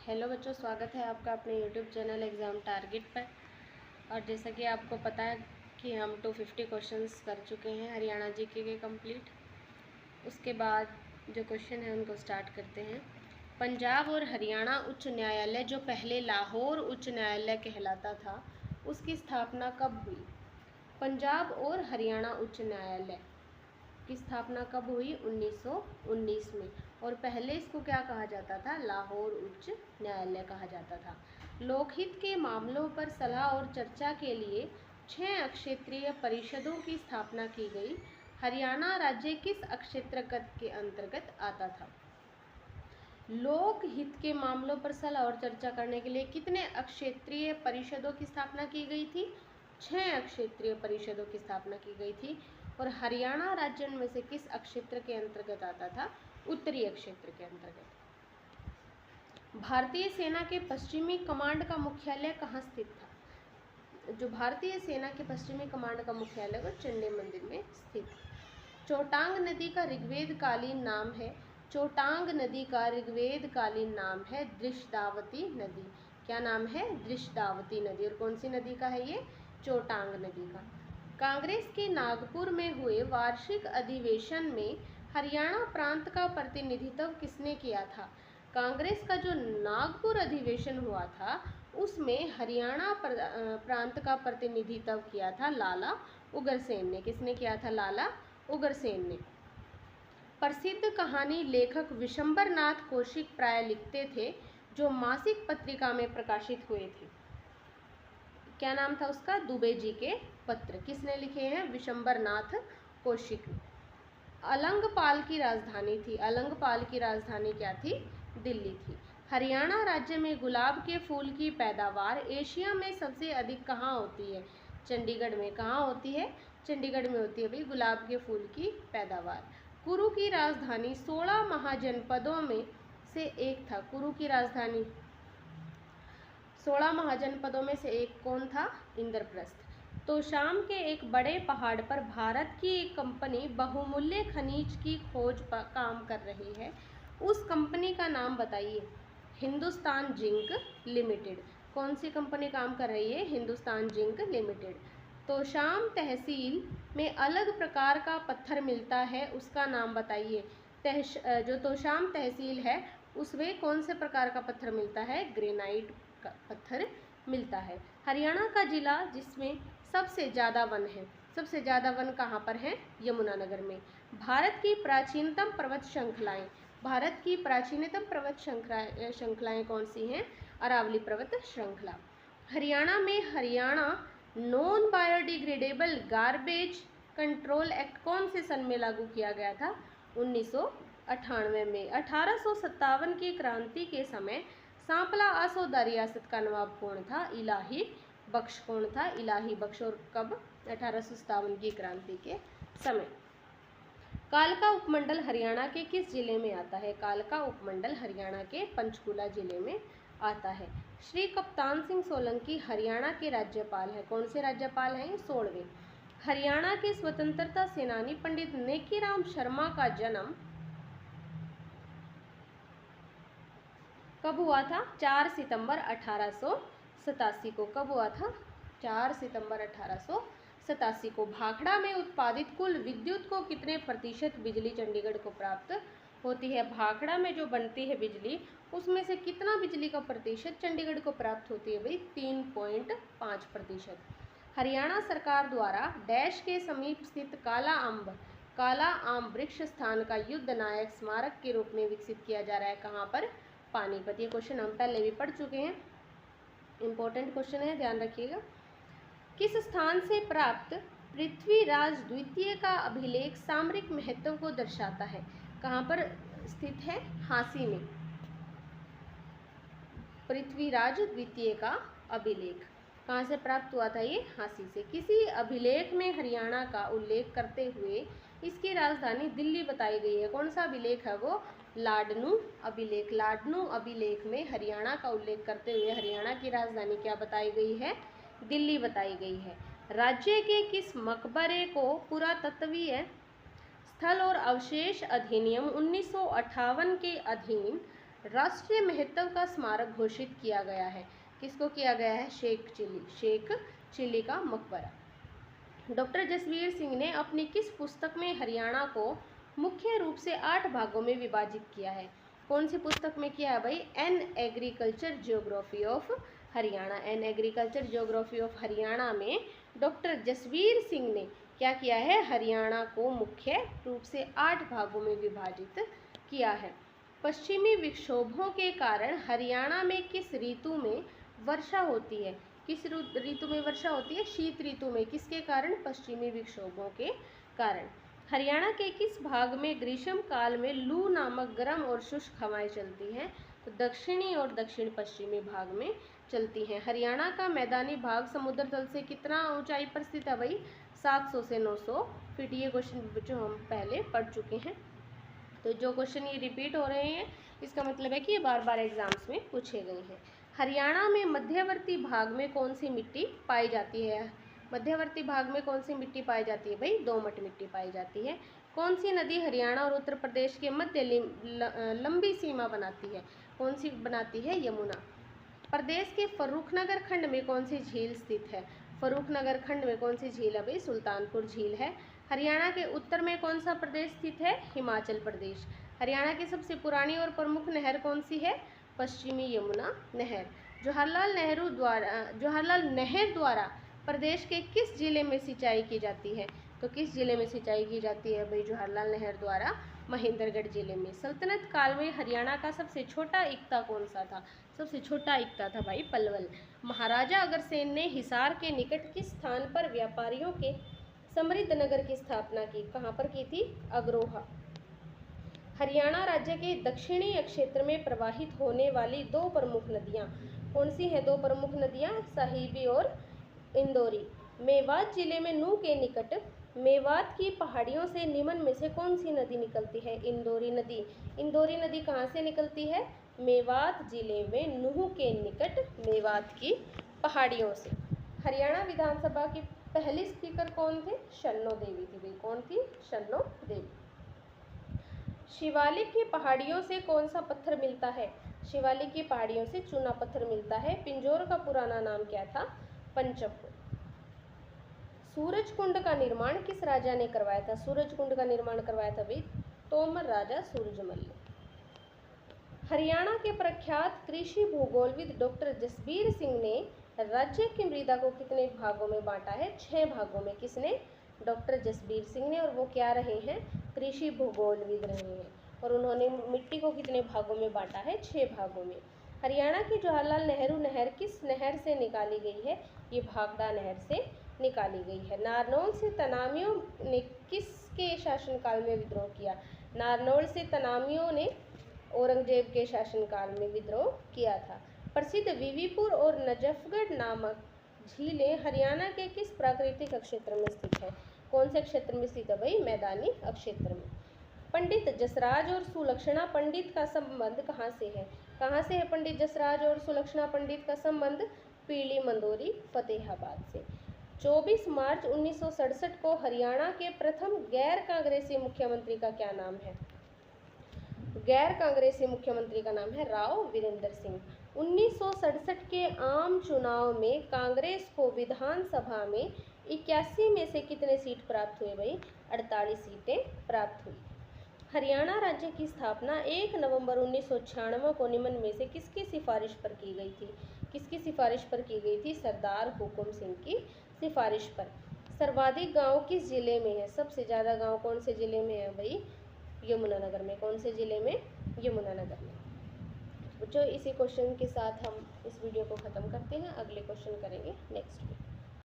Hello बच्चों, स्वागत है आपका अपने यूट्यूब चैनल एग्ज़ाम टारगेट पर। और जैसा कि आपको पता है कि हम 250 क्वेश्चंस कर चुके हैं हरियाणा जीके के कंप्लीट। उसके बाद जो क्वेश्चन है उनको स्टार्ट करते हैं। पंजाब और हरियाणा उच्च न्यायालय, जो पहले लाहौर उच्च न्यायालय कहलाता था, उसकी स्थापना कब हुई? पंजाब और हरियाणा उच्च न्यायालय की स्थापना कब हुई? 1919 में। और पहले इसको क्या कहा जाता था? लाहौर उच्च न्यायालय कहा जाता था। लोकहित के मामलों पर सलाह और चर्चा के लिए 6 अक्षेत्रीय परिषदों की स्थापना की गई। हरियाणा राज्य किस अक्षेत्रगत के अंतर्गत आता था? लोकहित के मामलों पर सलाह और चर्चा करने के लिए कितने अक्षेत्रीय परिषदों की स्थापना की गई थी? 6 अक्षेत्रीय परिषदों की स्थापना की गई थी। और हरियाणा राज्य में से किस अक्षेत्र के अंतर्गत आता था? उत्तरी अक्षेत्र के अंतर्गत। भारतीय सेना के पश्चिमी कमांड का मुख्यालय कहाँ स्थित था? जो भारतीय सेना के पश्चिमी कमांड का मुख्यालय वो चंडी मंदिर में स्थित। चोटांग नदी का ऋग्वेद कालीन नाम है। चोटांग नदी का ऋग्वेद कालीन नाम है दृशदावती नदी। क्या नाम है? दृशदावती नदी। और कौन सी नदी का है ये? चोटांग नदी का। कांग्रेस के नागपुर में हुए वार्षिक अधिवेशन में हरियाणा प्रांत का प्रतिनिधित्व किसने किया था? कांग्रेस का जो नागपुर अधिवेशन हुआ था उसमें हरियाणा प्रांत का प्रतिनिधित्व किया था लाला उग्रसेन ने। किसने किया था? लाला उग्रसेन ने। प्रसिद्ध कहानी लेखक विशंबर नाथ कौशिक प्राय लिखते थे, जो मासिक पत्रिका में प्रकाशित हुए थे। क्या नाम था उसका? दुबे जी के पत्र। किसने लिखे हैं? विशंबर नाथ कौशिक। अलंगपाल की राजधानी थी। अलंगपाल की राजधानी क्या थी? दिल्ली थी। हरियाणा राज्य में गुलाब के फूल की पैदावार एशिया में सबसे अधिक कहाँ होती है? चंडीगढ़ में। कहाँ होती है? चंडीगढ़ में होती है भाई गुलाब के फूल की पैदावार। कुरु की राजधानी 16 महाजनपदों में से एक था। कुरु की राजधानी 16 महाजनपदों में से एक कौन था? इंद्रप्रस्थ। तो शाम के एक बड़े पहाड़ पर भारत की एक कंपनी बहुमूल्य खनिज की खोज पर काम कर रही है। उस कंपनी का नाम बताइए। Hindustan zinc limited. कौन सी कंपनी काम कर रही है? Hindustan zinc limited. तो शाम तहसील में अलग प्रकार का पत्थर मिलता है, उसका नाम बताइए। जो तोशाम तहसील है उसमें कौन से प्रकार का पत्थर मिलता है? ग्रेनाइट का पत्थर मिलता है। हरियाणा का जिला जिसमें सबसे ज़्यादा वन है, सबसे ज़्यादा वन कहाँ पर है? यमुनानगर में। भारत की प्राचीनतम पर्वत श्रृंखलाएं। भारत की प्राचीनतम पर्वत श्रृंखलाएं कौन सी हैं? अरावली पर्वत श्रृंखला। हरियाणा में Haryana non biodegradable garbage control act कौन से सन में लागू किया गया था? 1998 में। 1857 की क्रांति के समय सांपला आसोदा रियासत का नवाब कौन था? इलाही बख्श। कौन था? इलाही बख्श। और कब? 1857 की क्रांति के समय। कालका उपमंडल हरियाणा के किस जिले में आता है? कालका उपमंडल हरियाणा के पंचकुला जिले में आता है। श्री कप्तान सिंह सोलंकी हरियाणा के राज्यपाल हैं। कौन से राज्यपाल हैं? 16वें। हरियाणा के स्वतंत्रता सेनानी पंडित नेकीराम शर्मा का जन्म कब हुआ था? 4 सितंबर 1887 को। कब हुआ था? 4 सितंबर 1887 को। भाखड़ा में उत्पादित कुल विद्युत को कितने प्रतिशत बिजली चंडीगढ़ को प्राप्त होती है? भाखड़ा में जो बनती है बिजली उसमें से कितना बिजली का प्रतिशत चंडीगढ़ को प्राप्त होती है भाई? 3.5%। हरियाणा सरकार द्वारा डैश के समीप स्थित काला आम वृक्ष स्थान का युद्ध नायक स्मारक के रूप में विकसित किया जा रहा है। कहाँ पर? पानीपत। ये क्वेश्चन हम पहले भी पढ़ चुके हैं, इंपॉर्टेंट क्वेश्चन है, ध्यान रखिएगा। किस स्थान से प्राप्त पृथ्वीराज द्वितीय का अभिलेख सामरिक महत्व को दर्शाता है? कहाँ पर स्थित है? हांसी में। पृथ्वीराज द्वितीय का अभिलेख कहाँ से प्राप्त हुआ था? ये हांसी से। किसी अभिलेख में हरियाणा का उल्लेख करते हुए इसकी राजधानी दिल्ली बताई गई है। कौन सा अभिलेख है वो? लाडनू अभिलेख। लाडनू अभिलेख में हरियाणा का उल्लेख करते हुए हरियाणा की राजधानी क्या बताई गई है? दिल्ली बताई गई है। राज्य के किस मकबरे को पुरातत्वीय स्थल और अवशेष अधिनियम 1958 के अधीन राष्ट्रीय महत्व का स्मारक घोषित किया गया है? किसको किया गया है? शेख चिल्ली का मकबरा। डॉक्टर जसवीर सिंह ने अपनी किस पुस्तक में हरियाणा को मुख्य रूप से 8 भागों में विभाजित किया है? कौन सी पुस्तक में किया है भाई? An agriculture geography of Haryana. An agriculture geography of Haryana में डॉक्टर जसवीर सिंह ने क्या किया है? हरियाणा को मुख्य रूप से 8 भागों में विभाजित किया है। पश्चिमी विक्षोभों के कारण हरियाणा में किस ऋतु में वर्षा होती है? किस ऋतु में वर्षा होती है? शीत ऋतु में। किसके कारण? पश्चिमी विक्षोभों के कारण। हरियाणा के किस भाग में ग्रीष्म काल में लू नामक गर्म और शुष्क हवाएं चलती हैं? तो दक्षिणी और दक्षिण पश्चिमी भाग में चलती हैं। हरियाणा का मैदानी भाग समुद्र तल से कितना ऊंचाई पर स्थित है भाई? 700 से 900 फीट। ये क्वेश्चन जो हम पहले पढ़ चुके हैं। तो जो क्वेश्चन ये रिपीट हो रहे हैं इसका मतलब है कि ये बार बार एग्जाम्स में पूछे गए हैं। हरियाणा में मध्यवर्ती भाग में कौन सी मिट्टी पाई जाती है? मध्यवर्ती भाग में कौन सी मिट्टी पाई जाती है भाई? दोमट मिट्टी पाई जाती है। कौन सी नदी हरियाणा और उत्तर प्रदेश के मध्य लंबी सीमा बनाती है? कौन सी बनाती है? यमुना। प्रदेश के फर्रुखनगर खंड में कौन सी झील स्थित है? फर्रुखनगर खंड में कौन सी झील है भाई? सुल्तानपुर झील है। हरियाणा के उत्तर में कौन सा प्रदेश स्थित है? हिमाचल प्रदेश। हरियाणा की सबसे पुरानी और प्रमुख नहर कौन सी है? पश्चिमी यमुना नहर। जवाहरलाल नहर द्वारा प्रदेश के किस जिले में सिंचाई की जाती है? तो किस जिले में सिंचाई की जाती है भाई जवाहरलाल नहर द्वारा? महेंद्रगढ़ जिले में। सल्तनत काल में हरियाणा का सबसे छोटा इक्ता कौन सा था? सबसे छोटा इक्ता था भाई पलवल। महाराजा अग्रसेन ने हिसार के निकट किस स्थान पर व्यापारियों के समृद्ध नगर की स्थापना की? कहाँ पर की थी? अग्रोहा। हरियाणा राज्य के दक्षिणी क्षेत्र में प्रवाहित होने वाली 2 प्रमुख नदियाँ कौन सी हैं? 2 प्रमुख नदियाँ साहिबी और इंदौरी। मेवात जिले में नूह के निकट मेवात की पहाड़ियों से निम्न में से कौन सी नदी निकलती है? इंदौरी नदी। इंदौरी नदी कहाँ से निकलती है? मेवात जिले में नूह के निकट मेवात की पहाड़ियों से। हरियाणा विधानसभा की पहली स्पीकर कौन थे? शन्नो देवी थी। कौन थी? शन्नो देवी। शिवालिक की पहाड़ियों से कौन सा पत्थर मिलता है? शिवालिक की पहाड़ियों से चूना पत्थर मिलता है। पिंजौर का पुराना नाम क्या था? पंचमपुर। सूरज कुंड का निर्माण किस राजा ने करवाया था? सूरज कुंड का निर्माण करवाया था भाई तोमर राजा सूरजमल ने। हरियाणा के प्रख्यात कृषि भूगोलविद डॉक्टर जसबीर सिंह ने राज्य की मृदा को कितने भागों में बांटा है? 6 भागों में। किसने? डॉक्टर जसबीर सिंह ने। और वो क्या रहे हैं? कृषि भूगोलविद रहे हैं। और उन्होंने मिट्टी को कितने भागों में बांटा है? 6 भागों में। हरियाणा की जवाहरलाल नेहरू नहर किस नहर से निकाली गई है? ये भाखड़ा नहर से निकाली गई है। नारनौल से तनामियों ने किसके शासनकाल में विद्रोह किया? नारनौल से तनामियों ने औरंगजेब के शासनकाल में विद्रोह किया था। प्रसिद्ध विवीपुर और नजफगढ़ नामक झीलें हरियाणा के किस प्राकृतिक क्षेत्र में स्थित है? कौन से क्षेत्र में स्थित है भाई? मैदानी क्षेत्र में। पंडित जसराज और सुलक्षणा पंडित का संबंध कहाँ से है? कहाँ से है पंडित जसराज और सुलक्षणा पंडित का संबंध? पीली मंदोरी फतेहाबाद से। 24 मार्च 1967 को हरियाणा के प्रथम गैर कांग्रेसी मुख्यमंत्री का क्या नाम है? गैर कांग्रेसी मुख्यमंत्री का नाम है राव वीरेंद्र सिंह। 1967 के आम चुनाव में कांग्रेस को विधानसभा में 81 में से कितने सीट प्राप्त हुए भाई? 48 सीटें प्राप्त हुई। हरियाणा राज्य की स्थापना 1 नवंबर 1996 को निम्न में से किसकी सिफारिश पर की गई थी? किसकी सिफारिश पर की गई थी? सरदार हुकुम सिंह की सिफारिश पर। सर्वाधिक गांव किस जिले में है? सबसे ज़्यादा गांव कौन से जिले में है भाई? यमुनानगर में। कौन से जिले में? यमुनानगर में। जो इसी क्वेश्चन के साथ हम इस वीडियो को ख़त्म करते हैं। अगले क्वेश्चन करेंगे नेक्स्ट वीक।